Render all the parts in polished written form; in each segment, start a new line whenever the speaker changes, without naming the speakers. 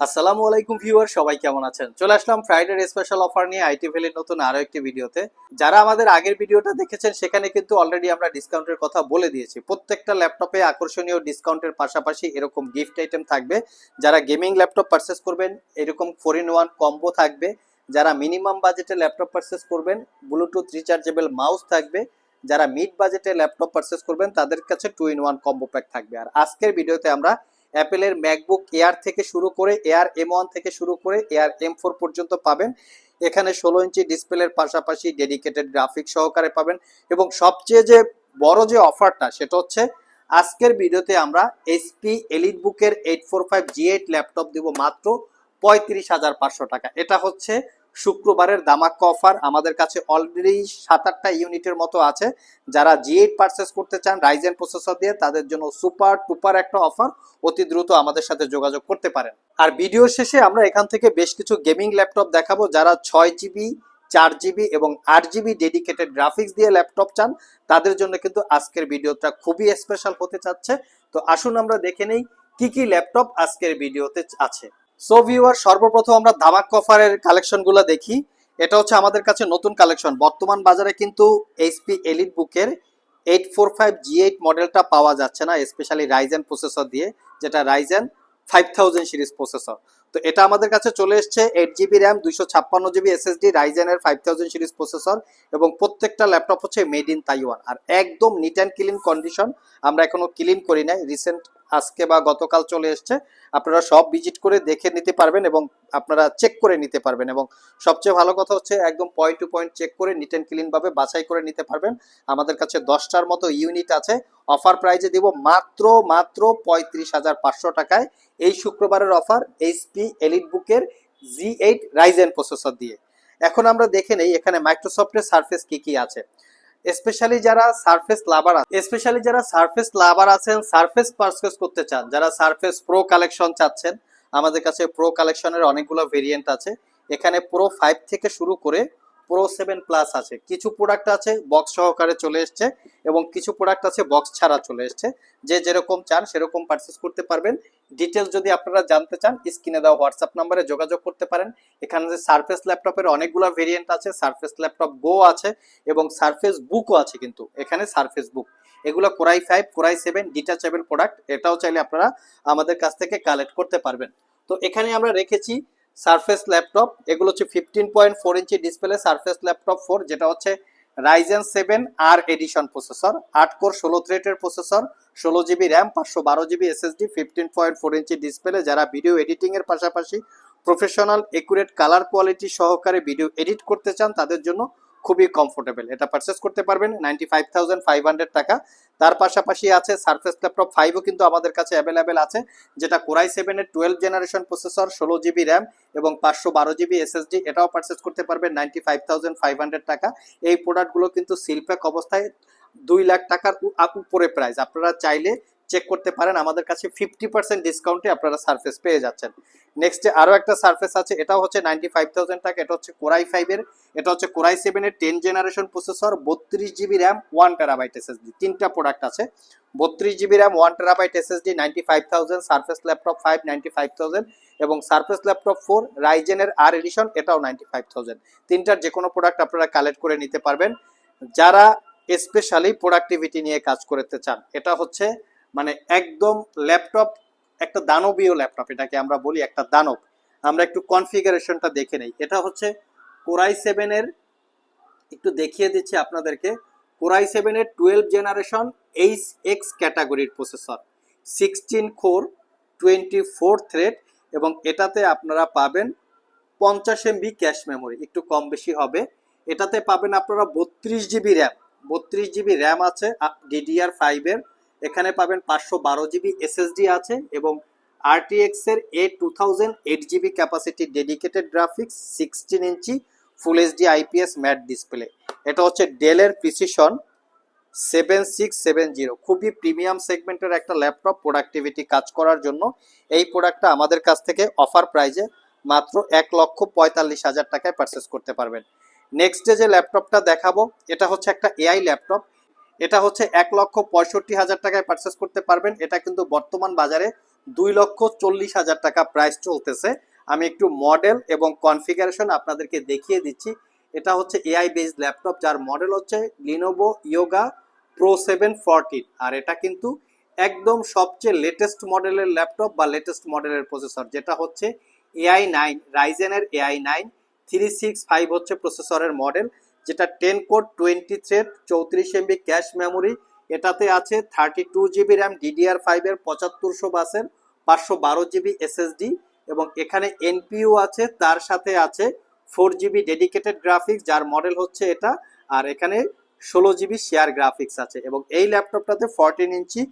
আসসালামু আলাইকুম ভিউয়ার, সবাই কেমন আছেন? চলে আসলাম ফ্রাইডের স্পেশাল অফার নিয়ে আইটি ভ্যালির নতুন আরো একটি ভিডিওতে। যারা আমাদের আগের ভিডিওটা দেখেছেন সেখানে কিন্তু অলরেডি আমরা ডিসকাউন্টের কথা বলে দিয়েছি। প্রত্যেকটা ল্যাপটপে আকর্ষণীয় ডিসকাউন্টের পাশাপাশি এরকম গিফট আইটেম থাকবে। যারা গেমিং ল্যাপটপ পারচেস করবেন এরকম 4-in-1 কম্বো থাকবে। যারা মিনিমাম বাজেটে ল্যাপটপ পারচেস করবেন ব্লুটুথ রিচার্জেবল মাউস থাকবে। যারা মিড বাজেটে ল্যাপটপ পারচেস করবেন তাদের কাছে 2-in-1 কম্বো প্যাক থাকবে। আর আজকের ভিডিওতে আমরা অ্যাপেলের ম্যাকবুক এয়ার থেকে শুরু করে এয়ার M1 থেকে শুরু করে এয়ার M4 পর্যন্ত পাবেন। এখানে 16 ইঞ্চি ডিসপ্লের পাশাপাশি ডেডিকেটেড গ্রাফিক সহকারে পাবেন। এবং সবচেয়ে যে বড় যে অফারটা সেটা হচ্ছে আজকের ভিডিওতে আমরা HP এলিটবুকের 845G8 ল্যাপটপ দিব মাত্র 35,500 টাকা। এটা হচ্ছে শুক্রবারের দামাক্কা অফার। আমাদের কাছে অলরেডি 7-8টা ইউনিটের মতো আছে। যারা G8 পারচেস করতে চান রাইজেন প্রসেসর দিয়ে তাদের জন্য সুপার টুপার একটা অফার। অতি দ্রুত আমাদের সাথে যোগাযোগ করতে পারেন। আর ভিডিও শেষে আমরা এখান থেকে বেশ কিছু গেমিং ল্যাপটপ দেখাবো। যারা 6GB 4GB এবং 8GB ডেডিকেটেড গ্রাফিক্স দিয়ে ল্যাপটপ চান তাদের জন্য কিন্তু আজকের ভিডিওটা খুবই স্পেশাল হতে যাচ্ছে। তো আসুন আমরা দেখে নেই কি কি ল্যাপটপ আজকের ভিডিওতে আছে। সো ভিউয়ার, সর্বপ্রথম আমরা ধামাকা অফারের কালেকশনগুলো দেখি। এটা হচ্ছে আমাদের কাছে নতুন কালেকশন। বর্তমান বাজারে কিন্তু HP এলিটবুকের 845G8 মডেলটা পাওয়া যাচ্ছে না, স্পেশালি রাইজেন প্রসেসর দিয়ে, যেটা রাইজেন 5000 সিরিজ প্রসেসর। তো এটা আমাদের কাছে চলে এসছে 8GB RAM 256GB SSD রাইজেনের 5000 series processor. এবং প্রত্যেকটা ল্যাপটপ হচ্ছে মেড ইন তাইওয়ান আর একদম নিট অ্যান্ড ক্লিন কন্ডিশন। আমরা এখনো ক্লিন করি নাই, রিসেন্ট আজকে বা গতকাল চলে এসছে। আপনারা সব ভিজিট করে দেখে নিতে পারবেন এবং আপনারা চেক করে নিতে পারবেন। এবং সবচেয়ে ভালো কথা হচ্ছে একদম পয়েন্ট টু পয়েন্ট চেক করে নিট অ্যান্ড ক্লিন ভাবে বাছাই করে নিতে পারবেন। আমাদের কাছে 10টার মতো ইউনিট আছে। অফার প্রাইজে দিব মাত্র 35,500 টাকায় এই শুক্রবারের offer HP এলিটবুকের G8 Ryzen processor দিয়ে। এখন আমরা দেখে নেই এখানে মাইক্রোসফটের সারফেস কি কি আছে। স্পেশালি যারা সারফেস লাভার আছেন, সারফেস পারচেজ করতে চান, যারা সারফেস প্রো কালেকশন চাচ্ছেন, আমাদের কাছে প্রো কালেকশনের অনেকগুলো ভেরিয়েন্ট আছে। এখানে প্রো 5 থেকে শুরু করে প্রো 7 প্লাস আছে। কিছু প্রোডাক্ট আছে বক্স সহকারে চলে এসছে এবং কিছু প্রোডাক্ট আছে বক্স ছাড়া চলে এসছে। যে যেরকম চান সেরকম পারচেজ করতে পারবেন। ডিটেলস যদি আপনারা জানতে চান স্ক্রিনে দেওয়া হোয়াটসঅ্যাপ নাম্বারে যোগাযোগ করতে পারেন। এখানে যে সারফেস ল্যাপটপের অনেকগুলো ভেরিয়েন্ট আছে, সারফেস ল্যাপটপ গো আছে এবং সারফেস বুকও আছে। কিন্তু এখানে সারফেস বুক এগুলো কোরাই 5 কোরাই 7 ডিটাচেবল প্রোডাক্ট, এটাও চাইলে আপনারা আমাদের কাছ থেকে কালেক্ট করতে পারবেন। তো এখানে আমরা রেখেছি সারফেস ল্যাপটপ। এগুলো হচ্ছে 15.4 ইঞ্চি ডিসপ্লে সারফেস ল্যাপটপ 4, যেটা হচ্ছে রাইজেন 7 আর এডিশন প্রসেসর, 8 কোর 16 থ্রেডের processor, 16GB RAM 512GB SSD, 15.4 inch display. যারা ভিডিও এডিটিং এর পাশাপাশি প্রফেশনাল একুরেট কালার কোয়ালিটি সহকারে ভিডিও এডিট করতে চান তাদের জন্য খুবই কমফোর্টেবল। এটা পারচেস করতে পারবেন 95,500 টাকা। তার পাশাপাশি আছে সারফেস ল্যাপটপ 5ও কিন্তু আমাদের কাছে অ্যাভেলেবেল আছে, যেটা কোরাই 7 এর 12 জেনারেশন প্রসেসর, 16GB র্যাম এবং 512GB SSD। এটাও পারচেস করতে পারবেন 95,500 টাকা। এই প্রোডাক্টগুলো কিন্তু সিলপ্যাক অবস্থায় 2 লাখ টাকার উপরে প্রাইস। আপনারা চাইলে চেক করতে পারেন, আমাদের কাছে 50% ডিসকাউন্টে আপনারা সারফেস পেয়ে যাচ্ছেন। নেক্সট আরো একটা সারফেস আছে, এটাও হচ্ছে 95,000 টাকা। এটা হচ্ছে কোরাই 5 এর, এটা হচ্ছে কোরাই 7 এর 10 generation processor, 32GB RAM 1TB SSD। তিনটা প্রোডাক্ট আছে, 32GB RAM 1TB SSD 95,000, surface laptop 5 95,000 এবং সারফেস ল্যাপটপ 4 রাইজেনের আর এডিশন এটাও 95,000। তিনটার যে কোনো প্রোডাক্ট আপনারা কালেক্ট করে নিতে পারবেন। যারা স্পেশালি প্রোডাক্টিভিটি নিয়ে কাজ করতে চান, এটা হচ্ছে মানে একদম ল্যাপটপ একটা দানবীয় ল্যাপটপ, এটাকে আমরা বলি একটা দানব। আমরা একটু কনফিগারেশনটা দেখে নেই। এটা হচ্ছে কোরাই 7 এর, একটু দেখিয়ে দিচ্ছি আপনাদেরকে, কোরাই 7 এর 12 জেনারেশন HX ক্যাটাগরির প্রসেসর, 16 কোর 24 থ্রেড এবং এটাতে আপনারা পাবেন 50 MB ক্যাশ মেমোরি, একটু কম বেশি হবে। এটাতে পাবেন আপনারা 32GB র্যাম, 32GB র্যাম আছে DDR5 এর। এখানে পাবেন 512GB SSD আছে এবং RTX এর A2000 8GB capacity dedicated graphics, 16 inch full HD IPS matte display. এটা হচ্ছে ডেলের প্রিসিশন 7670, খুবই প্রিমিয়াম সেগমেন্টের একটা ল্যাপটপ প্রোডাক্টিভিটি কাজ করার জন্য। এই প্রোডাক্টটা আমাদের কাছ থেকে অফার প্রাইজে মাত্র 1,45,000 টাকায় পারচেস করতে পারবেন। নেক্সট যে ল্যাপটপটা দেখাবো এটা হচ্ছে একটা এআই ল্যাপটপ। এটা হচ্ছে 1,65,000 টাকায় পারচেস করতে পারবেন। এটা কিন্তু বর্তমান বাজারে 2,40,000 টাকা প্রাইস চলতেছে। আমি একটু মডেল এবং কনফিগারেশন আপনাদেরকে দেখিয়ে দিচ্ছি। এটা হচ্ছে এআই বেসড ল্যাপটপ, যার মডেল হচ্ছে লিনোভো ইয়োগা প্রো 714। আর এটা কিন্তু একদম সবচেয়ে লেটেস্ট মডেলের ল্যাপটপ বা লেটেস্ট মডেলের প্রসেসর, যেটা হচ্ছে AI9 রাইজেনের AI9 365 হচ্ছে প্রসেসরের মডেল, যেটা 10 core 20 thread 34 MB cache memory. এটাতে আছে 32 জিবি র্যাম DDR5 এর 7500 বাসের 512 জিবি SSD, এবং এখানে এনপিইউ আছে, তার সাথে আছে 4 জিবি ডেডিকেটেড গ্রাফিক্স, যার মডেল হচ্ছে এটা। আর এখানে 16 জিবি শেয়ার গ্রাফিক্স আছে, এবং এই ল্যাপটপটাতে 14 ইঞ্চি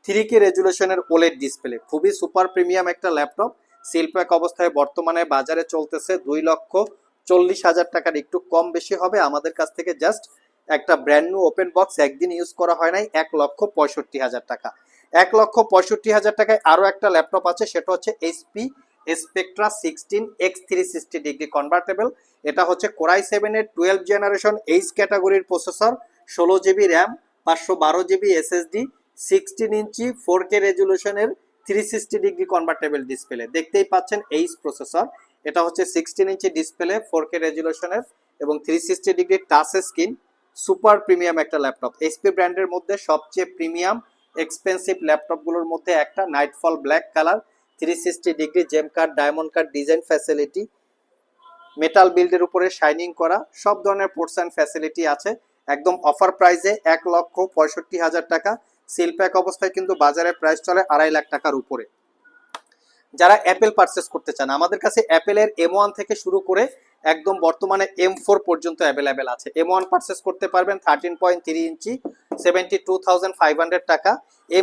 3K রেজুলেশনের ওলেড ডিসপ্লে। খুবই সুপার প্রিমিয়াম একটা ল্যাপটপ। সিলপ্যাক অবস্থায় বর্তমানে বাজারে চলতেছে 2,40,000 টাকার একটু কম বেশি হবে। আমাদের কাছ থেকে জাস্ট একটা ব্র্যান্ড নিউ ওপেন বক্স, একদিন ইউজ করা হয় নাই, 1,65,000 টাকা। 1,65,000 টাকায় আরো একটা ল্যাপটপ আছে, সেটা হচ্ছে HP Spectra 16X 360 degree convertible. এটা হচ্ছে কোরাই 7 এর 12 জেনারেশন এইচ ক্যাটাগরির processor, 16 GB RAM, 512 GB SSD, 16 ইঞ্চি 4K রেজুলেশনের 360 ডিগ্রি কনভার্টেবল ডিসপ্লে। দেখতেই পাচ্ছেন এইচ প্রসেসর। এটা হচ্ছে 16 ইঞ্চি ডিসপ্লে, 4K রেজুলেশনের এবং 360 degree touch screen. Super premium একটা ল্যাপটপ। এইচপি ব্র্যান্ডের মধ্যে সবচেয়ে প্রিমিয়াম এক্সপেন্সিভ ল্যাপটপগুলোর মধ্যে একটা। Nightfall black colour, 360 degree gem cut diamond cut design facility, metal বিল্ডের উপরে শাইনিং করা, সব ধরনের পোর্টস অ্যান্ড ফ্যাসিলিটি আছে। একদম অফার প্রাইসে 1,65,000 টাকা। সিলপ্যাক অবস্থায় কিন্তু বাজারে প্রাইস চলে 2.5 লাখ টাকার উপরে। যারা অ্যাপেল পারচেস করতে চান, আমাদের কাছে অ্যাপেলের M1 থেকে শুরু করে একদম বর্তমানে M4 পর্যন্ত অ্যাভেলেবেল আছে। M1 পারচেস করতে পারবেন 13.3 ইঞ্চি 72,500 টাকা।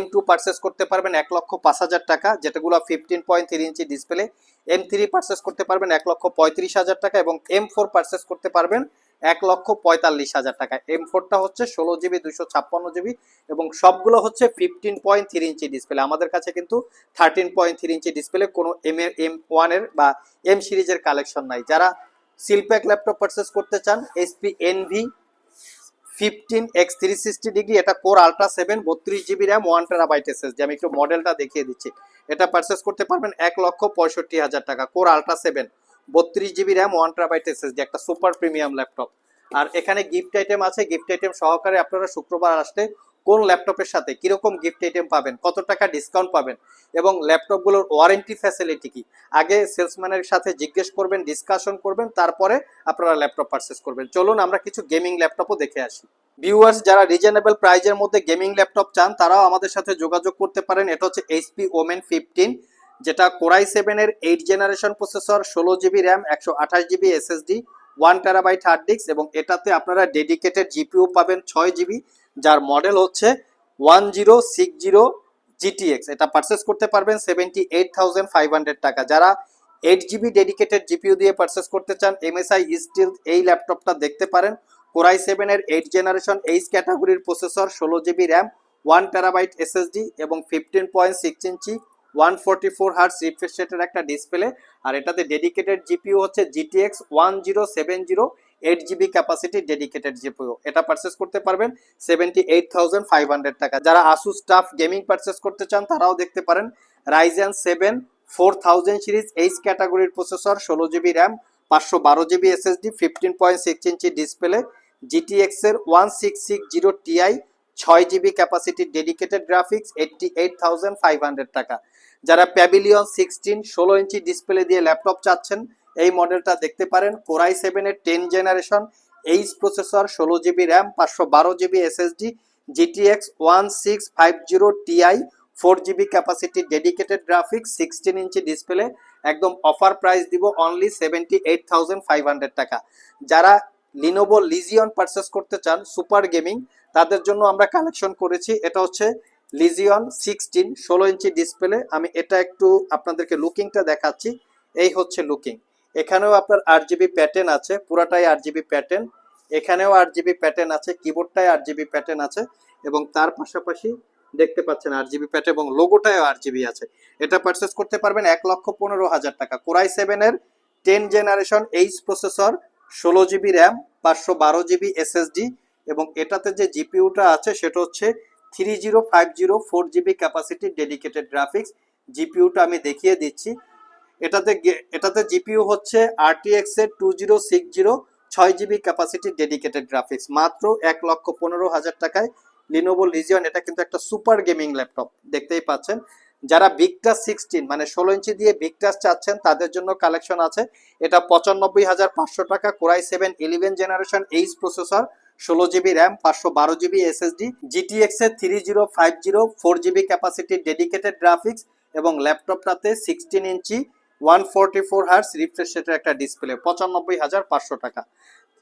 M2 পারচেস করতে পারবেন 1,05,000 টাকা, যেটাগুলো 15.3 ইঞ্চি ডিসপ্লে। M3 পারচেস করতে পারবেন 1,35,000 টাকা, এবং M4 পারচেস করতে পারবেন 1,45,000 টাকা। M4টা হচ্ছে 16 জিবি 256 জিবি, এবং সবগুলো হচ্ছে 15.3 ইঞ্চি ডিসপ্লে। আমাদের কাছে কিন্তু 13.3 ইঞ্চি ডিসপ্লে কোনো M1 এর বা M সিরিজের কালেকশন নাই। যারা সিলপ্যাক ল্যাপটপ পারচেস করতে চান, HP Envy 15X 360 ডিগ্রি, এটা core ultra 7 32 GB RAM 1 terabyte SSD। আমি একটু মডেলটা দেখিয়ে দিচ্ছি। এটা পারচেস করতে পারবেন 1,65,000 টাকা। Core ultra 7 32 GB RAM 1 terabyte SSD, একটা সুপার প্রিমিয়াম ল্যাপটপ। আর এখানে গিফট আইটেম আছে, গিফট আইটেম সহকারে আপনারা শুক্রবার আসলে কোন ল্যাপটপের সাথে কিরকম গিফট আইটেম পাবেন, কত টাকা ডিসকাউন্ট পাবেন, এবং ল্যাপটপগুলোর ওয়ারেন্টি ফ্যাসিলিটি কি, আগে সেলসম্যানের সাথে জিজ্ঞেস করবেন, ডিসকাশন করবেন, তারপরে আপনারা ল্যাপটপ পারচেস করবেন। চলুন আমরা কিছু গেমিং ল্যাপটপও দেখে আসি। ভিউয়ার্স, যারা রিজনেবল প্রাইজের মধ্যে গেমিং ল্যাপটপ চান, তারাও আমাদের সাথে যোগাযোগ করতে পারেন। এটা হচ্ছে HP Omen 15, যেটা কোরাই 7 এর 8 generation processor, 16 GB RAM, 128 GB SSD, 1 terabyte hard disk, এবং এটাতে আপনারা ডেডিকেটেড জিপিইউ পাবেন 6 জিবি, যার মডেল হচ্ছে 1060 GTX। এটা পারচেস করতে পারবেন 78,500 টাকা। যারা 8 জিবি ডেডিকেটেড জিপিইউ দিয়ে পারচেস করতে চান, MSI স্টিল এই ল্যাপটপটা দেখতে পারেন। কোরাই 7 এর 8 জেনারেশন এইচ ক্যাটাগরির processor, 16 GB RAM, 1 terabyte SSD, এবং 15.6 ইঞ্চি 144 হার্টজ রিফ্রেশ রেটের একটা ডিসপ্লে। আর এটাতে ডেডিকেটেড জিপিইউ হচ্ছে GTX 1070, 8 GB capacity dedicated GPU. এটা পারচেস করতে পারবেন 78,500 টাকা। যারা আসুস টাফ গেমিং পারচেস করতে চান, তারাও দেখতে পারেন। রাইজেন 7 4000 সিরিজ এইচ ক্যাটাগরির processor, 16 GB RAM, 512 GB SSD, 15.6 inch display, GTX এর 1660 Ti, 6 GB capacity dedicated graphics, 88,500 টাকা। যারা প্যাভিলিয়ন 16 16 ইঞ্চি ডিসপ্লে দিয়ে ল্যাপটপ চাচ্ছেন, এই মডেলটা দেখতে পারেন। কোরাই 7 এর 10 generation H processor, 16 GB RAM, 512 GB SSD, GTX 1650 Ti, 4 GB capacity dedicated graphics, 16 inch display. একদম অফার প্রাইস দিব অনলি 78,500 টাকা। যারা লিনোভো লিজিয়ন পারচেস করতে চান সুপার গেমিং, তাদের জন্য আমরা কালেকশন করেছি। এটা হচ্ছে লিজিয়ন 16 16 ইঞ্চি ডিসপ্লে। আমি এটা একটু আপনাদেরকে লুকিংটা দেখাচ্ছি। এই হচ্ছে লুকিং। এখানেও আপনার 8GB প্যাটার্ন আছে, পুরাটাই 8GB প্যাটার্ন। এখানেও 8GB প্যাটার্ন আছে, কিবোর্ডটাই 8GB প্যাটার্ন আছে, এবং তার পাশাপাশি দেখতে পাচ্ছেন 8GB প্যাটার্ন, এবং লোগোটাও 8GB আছে। এটা পারচেস করতে পারবেন 1,15,000 টাকা। কোরাই 7 এর 10 generation H processor, 16 GB RAM, 512 GB SSD, এবং এটাতে যে জিপিইউটা আছে সেটা হচ্ছে 3050 4 জিবি ক্যাপাসিটি ডেডিকেটেড গ্রাফিক্স, জিপিইউটা আমি দেখিয়ে দিচ্ছি। এটাতে জিপিইউ হচ্ছে RTX এর 2060 6 GB ক্যাপাসিটি ডেডিকেটেড গ্রাফিক্স, মাত্র 1,15,000 টাকায় লিনোভো লিজিয়ন। এটা কিন্তু একটা সুপার গেমিং ল্যাপটপ, দেখতেই পাচ্ছেন। যারা ভিক্টাস 16 মানে 16 ইঞ্চি দিয়ে ভিক্টাস চাচ্ছেন তাদের জন্য কালেকশন আছে। এটা 95,500 টাকা, core i 7 11 generation H processor, 16 GB RAM, 512 GB SSD, GTX এর 3050 4 GB ক্যাপাসিটি ডেডিকেটেড গ্রাফিক্স এবং ল্যাপটপটাতে 16 ইঞ্চি 144 হার্টস রিফ্রেশ রেটের একটা ডিসপ্লে, 95,500 টাকা।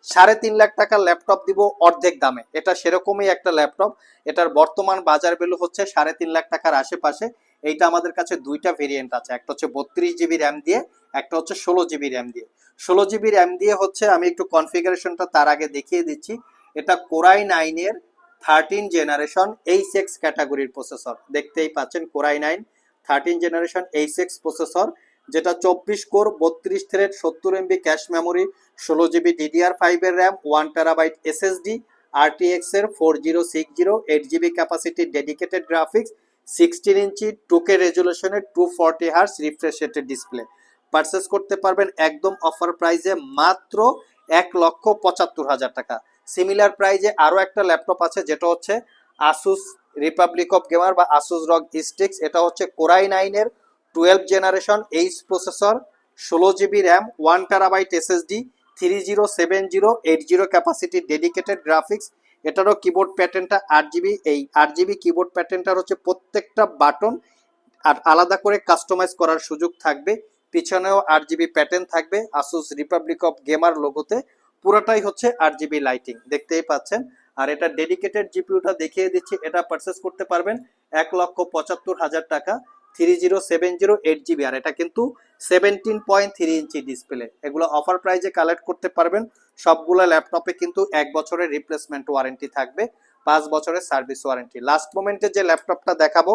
3.5 লাখ টাকার ল্যাপটপ দিব অর্ধেক দামে, এটা সেরকমই একটা ল্যাপটপ। এটার বর্তমান বাজার ভ্যালু হচ্ছে 3.5 লাখ টাকার আশেপাশে। এইটা আমাদের কাছে দুইটা ভেরিয়েন্ট আছে, একটা হচ্ছে 32 GB র্যাম দিয়ে, একটা হচ্ছে 16 GB র্যাম দিয়ে। 16 GB র্যাম দিয়ে হচ্ছে, আমি একটু কনফিগারেশনটা তার আগে দেখিয়ে দিচ্ছি। এটা কোরাই 9 এর 13 জেনারেশন এইচ ক্যাটাগরির প্রসেসর, দেখতেই পাচ্ছেন কোরাই 9 13 জেনারেশন এইচ প্রসেসর, যেটা 24 core 32 thread 70 MB cache memory, 16 GB DDR5 এর র্যাম, 1 TB SSD, RTX এর 4060 8 GB ক্যাপাসিটি ডেডিকেটেড গ্রাফিক্স, 16 ইঞ্চি 2K রেজুলেশনের 240 হার্টস রিফ্রেশ রেটের ডিসপ্লে। পারচেস করতে পারবেন একদম অফার প্রাইসে মাত্র 1,75,000 টাকা। সিমিলার প্রাইজে আরো একটা ল্যাপটপ আছে, যেটা হচ্ছে আসুস রিপাবলিক অফ গেমার বা আসুস রগ স্টিক্স। এটা হচ্ছে কোরাই 9 এর 12 generation H processor, 16 GB RAM, 1 TB SSD, 3070 80 capacity dedicated graphics. এটারও কিবোর্ড প্যাটার্নটা 8 GB। এই 8 GB কিবোর্ড প্যাটার্নটার হচ্ছে প্রত্যেকটা বাটন আর আলাদা করে কাস্টমাইজ করার সুযোগ থাকবে। পিছনেও 8 GB প্যাটার্ন থাকবে আসুস রিপাবলিক অফ গেমার লোগোতে। পুরোটাই হচ্ছে 8 GB লাইটিং, দেখতেই পাচ্ছেন। আর এটা ডেডিকেটেড জিপিইউটা দেখিয়ে দিচ্ছি। এটা পারচেস করতে পারবেন 1,75,000 টাকা, 3070 8 GB। আর এটা কিন্তু 17.3 ইঞ্চি ডিসপ্লে। এগুলো অফার প্রাইজে কালেক্ট করতে পারবেন। সবগুলো ল্যাপটপে কিন্তু 1 বছরের রিপ্লেসমেন্ট ওয়ারেন্টি থাকবে, 5 বছরের সার্ভিস ওয়ারেন্টি। লাস্ট মোমেন্টে যে ল্যাপটপটা দেখাবো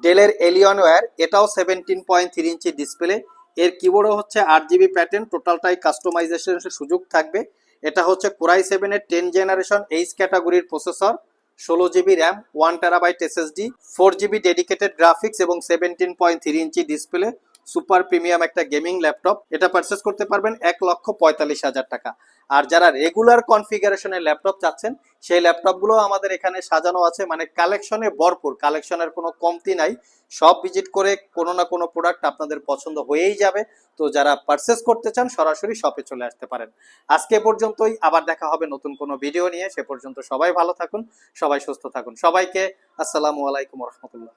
ডেলের এলিয়ন ওয়্যার, এটাও 17.3 ইঞ্চি ডিসপ্লে। এর কিবোর্ডও হচ্ছে 8 GB প্যাটার্ন, টোটালটাই কাস্টমাইজেশনের সুযোগ থাকবে। এটা হচ্ছে কোরাই 7 এর 10 জেনারেশন এইচ ক্যাটাগরির processor, 16 GB RAM, 1 TB SSD, 4 GB dedicated graphics এবং 17.3 ইঞ্চি ডিসপ্লে। সুপার প্রিমিয়াম একটা গেমিং ল্যাপটপ। এটা পারচেস করতে পারবেন 1,45,000 টাকা। আর যারা রেগুলার কনফিগারেশনের ল্যাপটপ চাচ্ছেন, সেই ল্যাপটপগুলো আমাদের এখানে সাজানো আছে, মানে কালেকশনে ভরপুর, কালেকশনের কোনো কমতি নাই। সব ভিজিট করে কোনো না কোনো প্রোডাক্ট আপনাদের পছন্দ হয়েই যাবে। তো যারা পারচেস করতে চান সরাসরি শপে চলে আসতে পারেন। আজকে পর্যন্তই, আবার দেখা হবে নতুন কোনো ভিডিও নিয়ে। সে পর্যন্ত সবাই ভালো থাকুন, সবাই সুস্থ থাকুন। সবাইকে আসসালামু আলাইকুম রহমতুল্লাহ।